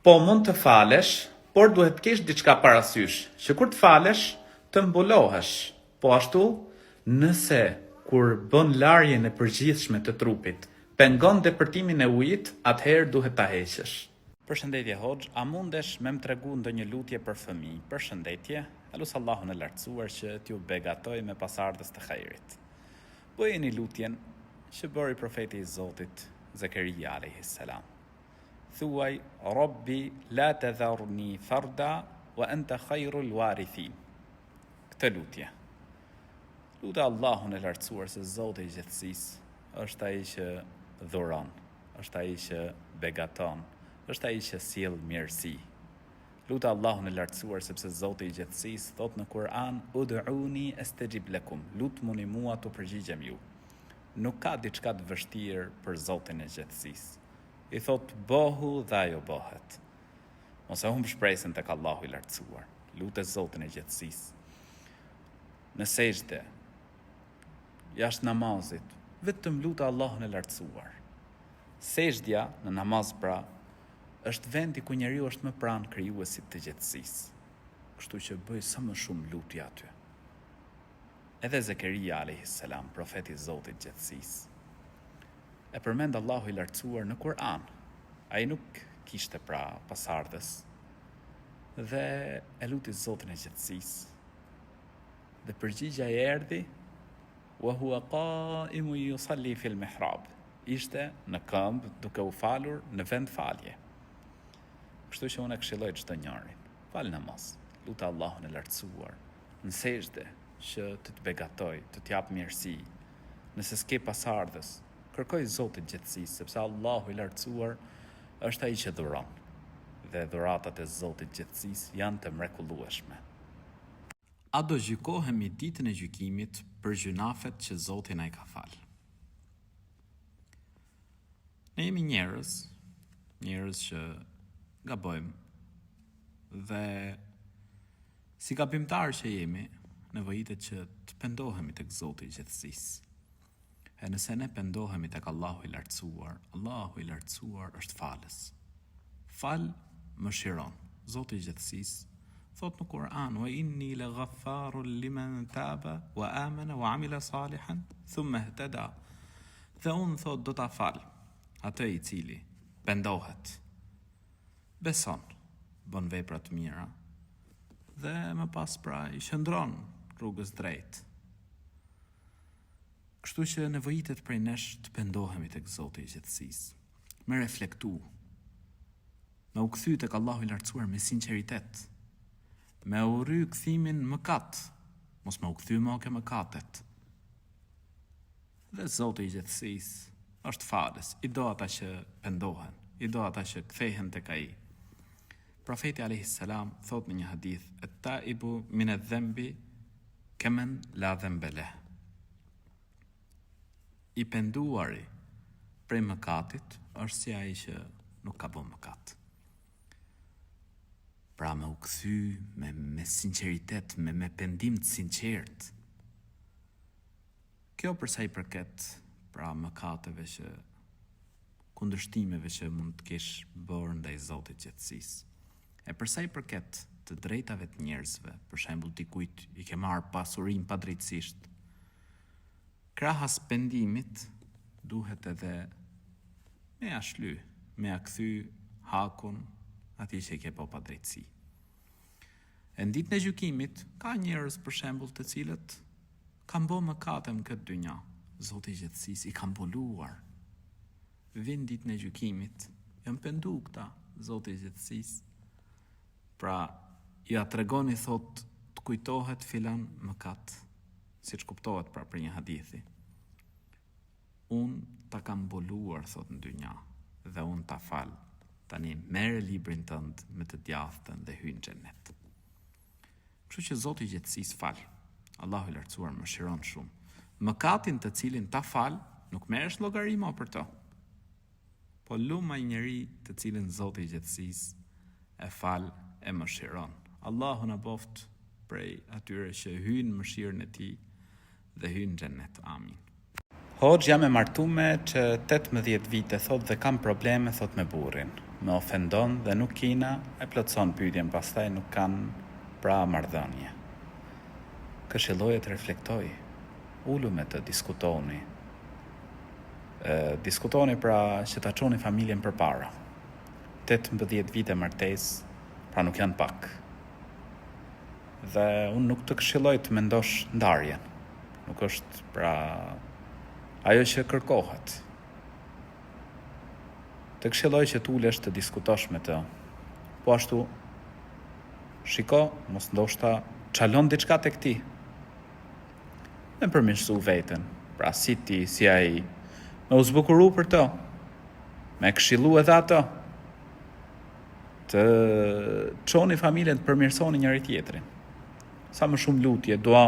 Po mund të falesh, por duhet të kesh diçka parasysh, që kur të falesh, të mbulohesh. Po ashtu, nëse kur bën larjen e përgjithshme të trupit, pengon depërtimin e ujit, atëherë duhet ta heqësh. Përshëndetje Hoxh, a mundesh me më tregu ndonjë lutje për fëmijë? Përshëndetje, elus Allahun e lartësuar që t'ju begatoj me pasardhës të hajrit. Bëjeni lutjen që bëri profeti i Zotit Zakaria alayhis salam. Thuaj, Rabbi la tadharni farda wa anta khairul warithin. Këtë lutje. Lutë Allahun e lartësuar se Zoti i gjithësisë është ai që dhuron, është ai që begaton, është ai që sjell mirësi. Lutë Allahun e lartësuar sepse Zoti i gjithësisë thot në Kur'an: "Ud'uni astajib lakum", lutmuni mua t'u përgjigjem ju. Nuk ka diçka të vështirë për Zotin e gjithësisë. I thot bohu dhe ajo bëhet. Mos e humb shpresën tek Allahu i lartësuar. Lutë Zotin e gjithësisë. Në sejdë, jashtë namazit, vetëm lutë Allahun e lartësuar. Sejdja në namaz pra është vendi ku njeriu është më pranë krijuesit të gjithësisë. Kështu që bëj sa më shumë lutje aty. Edhe Zakaria alayhis salam, profeti i Zotit gjithësisë, e përmend Allahu i lartësuar në Kur'an. Ai nuk kishte pra pasardhës dhe e luti Zotin e gjithësisë. Dhe përgjigja e erdhi: "Wa huwa qa'imun yusalli fil mihrab." Ishte në këmbë duke u falur në vend falje. Kështu që unë e këshilloj çdo njërin, fal namaz, lutë Allahun e lartësuar në sejdë që të begatoj, të t'jap mirësi. Nëse s'ke pasardhës, kërkoj Zotit gjithësisë, sepse Allahu i lartësuar është ai që dhuron, dhe dhuratat e Zotit gjithësisë janë të mrekullueshme. A do gjykohemi ditën e gjykimit për gjunafet që Zoti na i ka falë? Ne jemi njerëz që gabojmë, dhe si gabimtar që jemi, nevojitet që të pendohemi tek Zoti i gjithësisë. E nëse ne pendohemi tek Allahu i lartësuar, Allahu i lartësuar është falës. Fal mëshiron. Zoti i gjithësisë thot në Kur'an: "Wa inni laghaffarun liman taba wa amana wa amila salihan thumma ihtada." Dhe unë thot do ta fal atë i cili pendohet, beson, bën vepra të mira dhe më pas pra i shëndron rrugës drejt. Kështu që nevojitet prej nesh të pendohemi tek Zoti i gjithësisë, me reflektu, me u kthy tek Allahu i lartësuar me sinqeritet, me u rry kthimin mëkat, mos me u kthy më ke mëkatet. Dhe Zoti i gjithësisë është falës, i do ata që pendohen, i do ata që kthehen tek ai. Profeti alayhis salam thot në një hadith: "Et-taibu min adh-dhanbi kaman la dhanba leh." I penduari prej mëkatit është si ai që nuk ka bën mëkat. Pra me u kthy me sinqeritet, me pendim të sinqert. Kjo përsa i përket pra mëkateve që, kundërshtimeve që mund të kesh bërë ndaj Zotit gjithësisë. E përsa i përket të drejtave të njerëzve, për shembull dikujt i ke marrë pasurinë padrejtësisht, krahas pendimit duhet edhe me ja shly, me ja kthy hakun atij që i ke po padrejtësi. E në ditën e gjykimit ka njerëz për shembull të cilët kanë bërë mëkate në këtë dynja. Zoti i gjithësisë i ka mbuluar. Vin ditën e gjykimit, janë pendu këta, Zoti i gjithësisë. Pra, ja tregoni thot të kujtohet filan mëkat, siç kuptohet pra për një hadithi. Unë ta kam mbuluar thot në dynja dhe unë ta fal. Tani merre librin tënd me të djathtën dhe hyn në xhenet. Kështu që Zoti i gjithësisë fal. Allahu i lartësuar mëshiron shumë. Mëkatin të cilin ta fal, nuk merresh llogari më për to. Po luma i njeri të cilin Zoti i gjithësisë e fal e mëshiron. Allahu na boft prej atyre që hyjnë mëshirën e tij dhe hyjnë në xhenet. Amin. Hoxh, jam e martume që 18 vite thot dhe kam probleme thot me burrin. me ofendon dhe nuk kina, e plotson pyetjen, pastaj nuk kanë pra marrëdhënie. Këshilloje të reflektoj, ulu me të diskutoni. Diskutoni pra që ta çoni familjen përpara. 18 vite martesë, pra nuk janë pak. Dhe unë nuk të këshilloj të mendosh ndarjen. Nuk është pra ajo që kërkohet. Të këshilloj që t'ulesh të diskutosh me të. Po ashtu, shiko, mos ndoshta çalon diçka tek ti. Me përmirësu veten, pra si ti, si ai, me u zbukuru për to, me këshillu edhe ato, të çoni familjen të përmirësoni njëri tjetrin. Sa më shumë lutje, dua.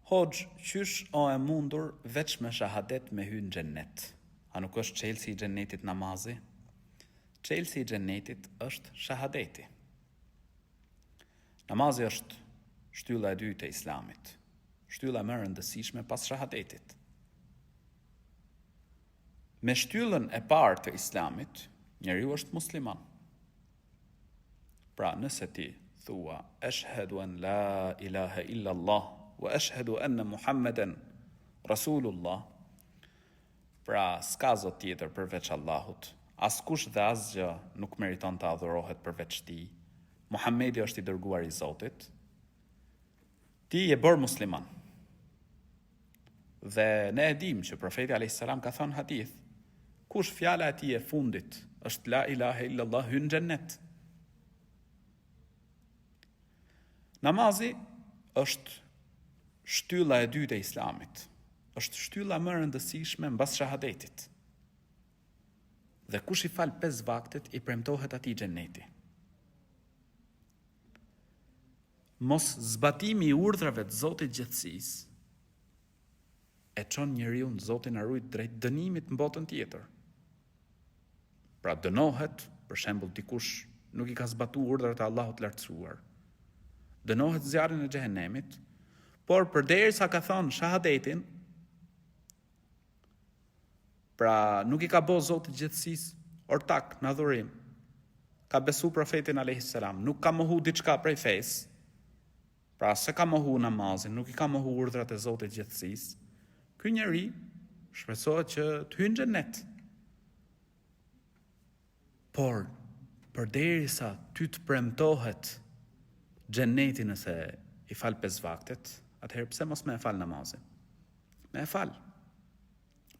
Hoxh, qysh o e mundur veç me shahadet me hyn xhennet? A nuk është çelësi i xhennetit namazi? Çelësi i xhennetit është shahadeti. Namazi është shtylla e dytë e Islamit. Shtylla më e rëndësishme pas shahadetit. Me shtyllën e parë të Islamit, njeriu është musliman. Pra, nëse ti thua ashhadu an la ilaha illa Allah wa ashhadu anna Muhammeden Rasulullah, pra s'ka zot tjetër përveç Allahut, askush dhe asgjë nuk meriton të adhurohet përveç tij, Muhamedi është i dërguar i Zotit, ti je bërë musliman. Dhe ne e dim që profeti a.s. ka thënë hadith, kush fjala e tij e fundit është la ilaha illallah hyn xhennet. Namazi është shtylla e dytë e Islamit. Është shtylla më e rëndësishme mbas shahadetit. Dhe kush i fal 5 vaktet i premtohet atij xhenneti. Mos zbatimi i urdhrave të Zotit gjithësisë e çon njeriu në Zotin e rujt drejt dënimit në botën tjetër. Pra dënohet, për shembull dikush nuk i ka zbatuar urdhrat e Allahut lartësuar. Dënohet zjarrin e xhehenemit, por përderisa ka thënë shahadetin, pra nuk i ka bë Zoti i gjithësisë ortak në adhurim. Ka besu profetin a.s. Nuk ka mohu diçka prej fesë. Pra se ka mohu namazin, nuk i ka mohu urdhrat e Zotit i gjithësisë. Ky njeri shpresohet që të hyjë në xhennet. Por përderisa ty të premtohet xhenneti nëse i fal 5 vaktet, atëherë pse mos më e fal namazin? Me e fal.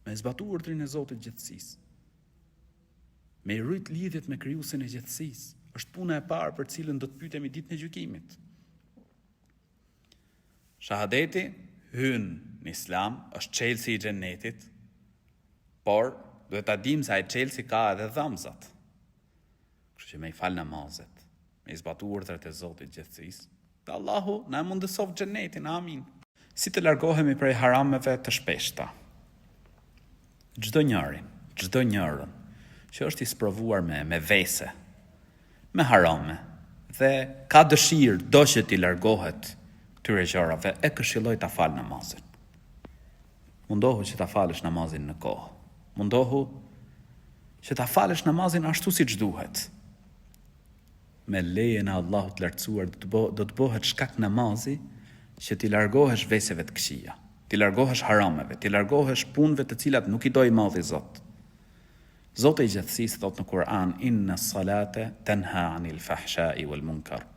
Me zbatu urdhrin e Zotit gjithësisë. Me i rrit lidhjet me krijuesin e gjithësisë. Është puna e parë për cilën do të pyetemi ditën e gjykimit. Shahadeti hyn në Islam, është çelësi i xhennetit, por duhet ta dim se ai çelësi ka edhe dhamzat. Kështu që me i fal namazet, me i zbatu urdhrat e Zotit gjithësisë, dhe Allahu na mundësof xhennetin, amin. Si të largohemi prej harameve të shpeshta? Çdo njërin që është i sprovuar me vese, me harame, dhe ka dëshirë do që t'i largohet këtyre gjërave, e këshilloj ta fal namazin. Mundohu që ta falësh namazin në kohë. Mundohu që ta falësh namazin ashtu siç duhet. Me lejen e Allahut lartësuar do të bëhet shkak namazi që ti largohesh veseve të këqija, ti largohesh harameve, ti largohesh punëve të cilat nuk i do i madhi Zot. Zoti i gjithësisë thot në Kur'an, inna salate tanha anil fahsha'i wal munkar.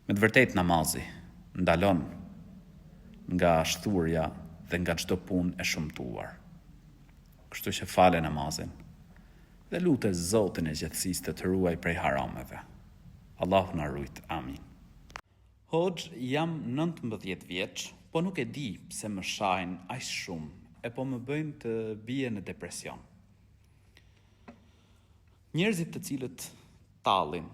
Me të vërtetë namazi ndalon nga shturja dhe nga çdo punë e shëmtuar. Kështu që fale namazin dhe lute Zotin e gjithësisë të ruaj prej harameve. Allahu na rujt, amin. Hoxh, jam 19 vjeç, po nuk e di pse më shajnë aq shumë e po më bëjnë të bie në depresion. Njerëzit të cilët tallin,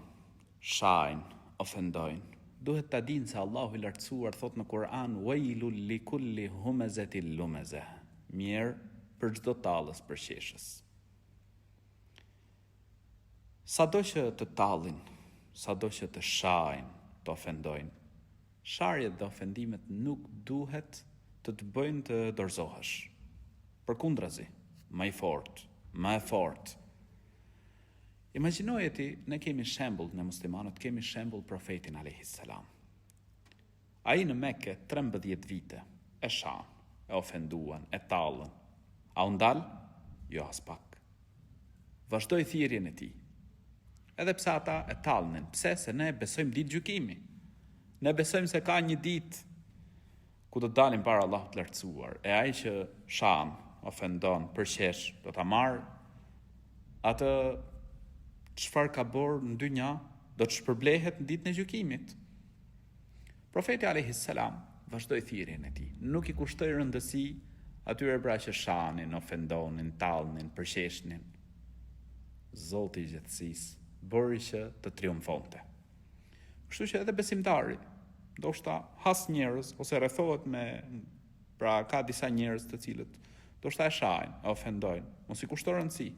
shajnë, ofendojnë, duhet ta dinë se Allahu i lartësuar thot në Kur'an, wailul likulli humazatil lumazah. Mirë për çdo tallës përqeshës. Sado që të tallin, sado që të shajnë, të ofendojnë, sharjet dhe ofendimet nuk duhet të bëjnë të dorëzohesh. Përkundrazi, më i fortë, më e fortë, Imagjinoje ti, ne kemi shembull në muslimanët, kemi shembull profetin alayhis salam. Ai në Mekë 13 vite e shan, e ofenduan, e tallën. A u ndal? Jo as pak. Vazhdoi thirrjen e tij. Edhe pse ata e tallnin, pse? Se ne besojmë ditë gjykimi. Ne besojmë se ka një ditë ku do të dalim para Allahut të lartësuar, e ai që shan, ofendon, përqesh, do ta marr atë çfarë ka bërë në dynja, do të shpërblehet në ditën e gjykimit. Profeti alayhis salam vazhdoi thirrjen e tij. Nuk i kushtoi rëndësi atyre pra që shanin, ofendonin, tallnin, përqeshnin. Zoti i gjithësisë bëri që të triumfonte. Kështu që edhe besimtari, ndoshta has njerëz ose rrethohet me, pra ka disa njerëz të cilët ndoshta e shajnë, e ofendojnë, mos i kushton rëndësi.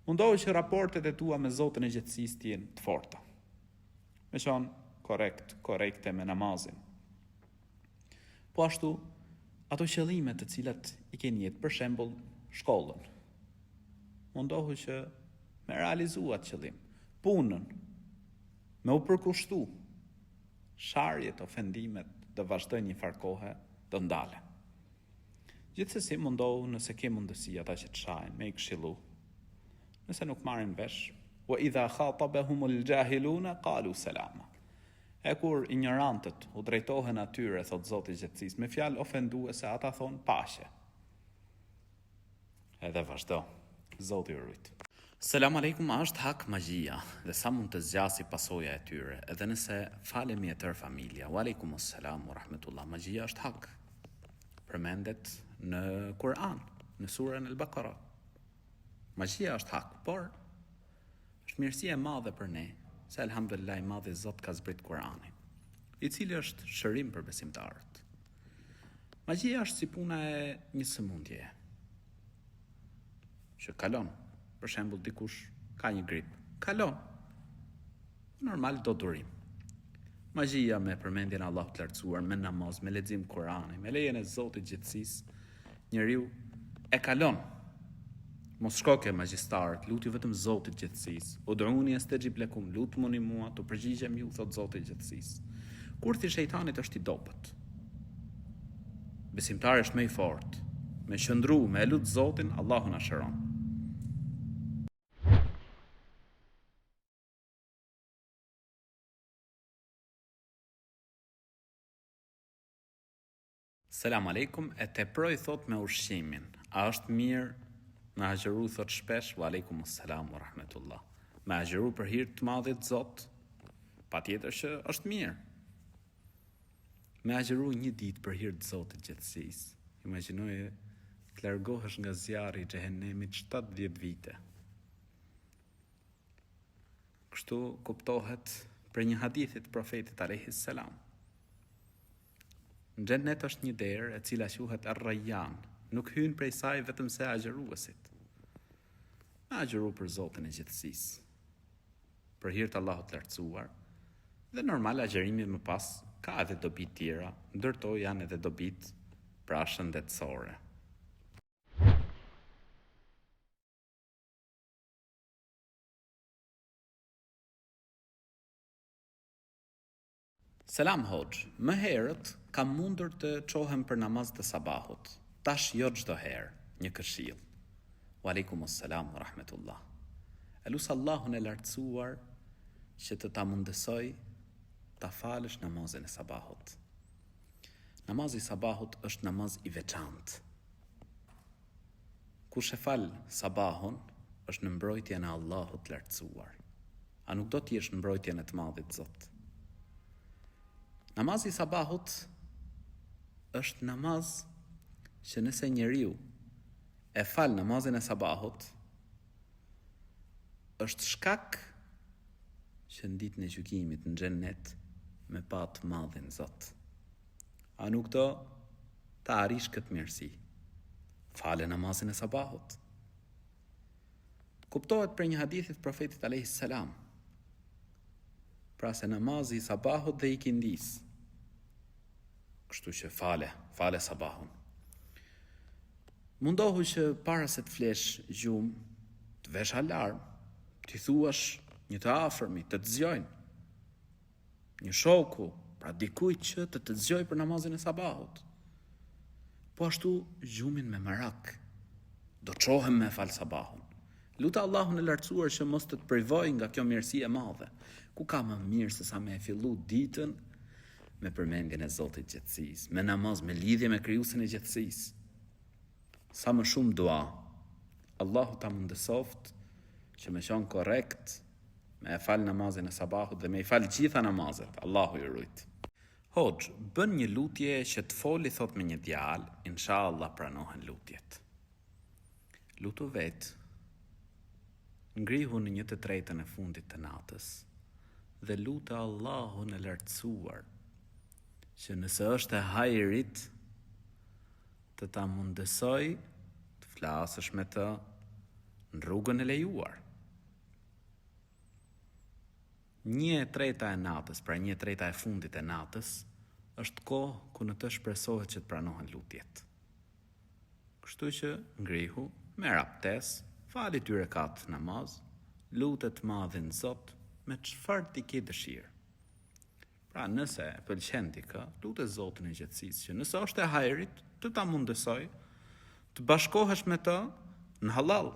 Mundohu që raportet e tua me Zotin e gjithësisë të jenë të forta. Me qenë korrekte me namazin. Po ashtu, ato qëllime të cilat i keni jetë, për shembull, shkollën. Mundohu që me realizu atë qëllim, punën, me u përkushtu, sharjet, ofendimet, dhe vazhdojnë një farkohe, dhe ndale. Gjithsesi mundohu nëse ke mundësi ata që të shajnë, me i këshillu, nëse nuk marrin vesh, wa idha khatabahumul jahiluna qalu salama. E kur ignorantët u drejtohen atyre, thot Zoti i gjithësisë, me fjalë ofenduese, ata thon paqe. Edhe vazhdo. Zoti ju rujt. Selam aleikum, është hak magjia dhe sa mund të zgjasi pasoja e tyre, edhe nëse falemi e tërë familja. Wa alaikumus salam wa rahmetullah. Magjia është hak. Përmendet në Kur'an, në surën Al-Baqara. Magjia është hak, por është mirësia e madhe për ne, se elhamdulillah i madhi Zot ka zbrit Kur'anin, i cili është shërim për besimtarët. Magjia është si puna e një sëmundjeje që kalon. Për shembull, dikush ka një grip, kalon. Normal do durim. Magjia me përmendjen e Allahut të lartësuar, me namaz, me lexim Kur'ani, me lejen e Zotit gjithësisë, njeriu e kalon. Mos shko ke magjistarët, luti vetëm Zotit gjithësisë. Ud'uni astajib lakum, lutmuni mua, të përgjigjem ju, thot Zoti i gjithësisë. Kurthi i shejtanit është i dobët. Besimtari është më i fortë. Me qëndru, me lut Zotin, Allahu na shëron. Selam aleikum, e teproj thot me ushqimin. A është mirë me agjeru thot shpesh? Wa alaikumus salam wa rahmetullah. Me agjeru për hir të madhit Zot? Patjetër që është mirë. Me agjeru një ditë për hir të Zotit gjithësisë. Imagjinoje të largohesh nga zjarri i xhehenemit 70 vite. Kështu kuptohet për një hadith të profetit alayhis salam. Në xhennet është një derë e cila quhet Ar-Rayyan, nuk hyn prej saj vetëm se agjeruesit. Me agjeru për Zotin e gjithësisë, për hir të Allahut të lartësuar, dhe normal agjerimi më pas ka edhe dobi tjera, ndërto janë edhe dobit pra shëndetësore. Selam Hoxh, më herët kam mundur të çohem për namaz të sabahut. Tash jo çdo herë, një këshill. Wa alaikumus salam wa rahmetullah. Elus Allahun e lartësuar që të ta mundësoj ta falësh namazin e sabahut. Namazi i sabahut është namaz i veçantë. Kush e fal sabahun është në mbrojtjen e Allahut të lartësuar. A nuk do të jesh në mbrojtjen e të Madhit Zot? Namazi i sabahut është namaz që nëse njeriu e fal namazin e sabahut, është shkak që në ditën e gjykimit në xhennet me pa të madhin Zot. A nuk do të arish këtë mirësi? Fale namazin e sabahut. Kuptohet për një hadithit profetit alayhis salam, pra se namazi i sabahut dhe i kindis. Kështu që fale sabahun. Mundohu që para se të flesh gjumë, të vesh alarm, ti thuash një të afërmi të zgjojnë, një shoku, pra dikuj që të zgjoj për namazin e sabahut. Po ashtu gjumin me marak, do qohem me fal sabahun. Luta Allahun e lartësuar që mos të privoj nga kjo mirësi e madhe. Ku ka më mirë se sa me e fillu ditën me përmendjen e Zotit gjethësisë, me namaz, me lidhje me krijuesin e gjethësisë. Sa më shumë dua, Allahu ta mundësoft që me qenë korrekt, me e fal namazin e sabahut dhe me i fal gjitha namazet. Allahu i rujt. Hoxh, bën një lutje që të foli thot me një djalë, inshallah pranohen lutjet. Lutu vetë, ngrihu në 1/3 e fundit të natës dhe luta Allahun e lartësuar që nëse është e hajrit të ta mundësoj të flasësh me të në rrugën e lejuar. 1/3 e natës, pra 1/3 e fundit e natës, është kohë ku në të shpresohet që të pranohen lutjet. Kështu që ngrihu, merr abdes, fali 2 rekat namaz, lutet madhin Zot me çfarë ti ke dëshirë. Pra nëse pëlqen ti kë, lutet Zotin e gjethësisë që nëse është e hajrit, të ta mundësoj të bashkohesh me të në halal.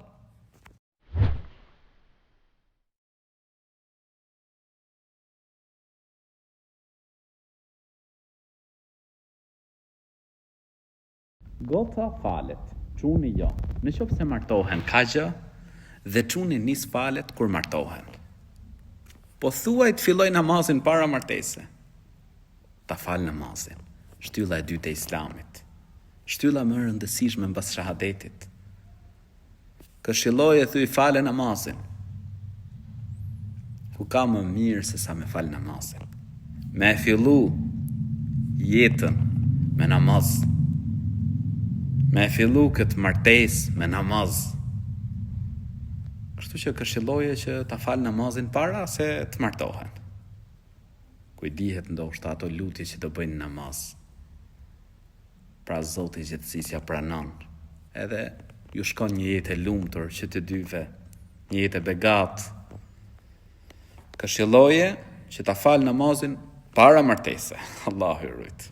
Goca falet, çuni jo. Në qoftë se martohen ka gjë dhe çuni nis falet kur martohen. Po thuaj të filloj namazin para martese. Ta fal namazin, shtylla e dytë e Islamit. Shtylla më e rëndësishme mbas shahadetit. Këshilloje thuj fale namazin. Ku ka më mirë se sa me fal namazin. Me e fillu jetën me namaz. Me e fillu këtë martes me namaz. Kështu që këshilloje që ta fal namazin para se të martohen. Kujdihet ndoshta ato lutje që të bëjnë namaz. Pra Zoti i gjethësisë ja pranon. Edhe ju shkon një jetë e lumtur që të dyve, një jetë e begat. Këshilloje që ta fal namazin para martese. Allahu i rujt.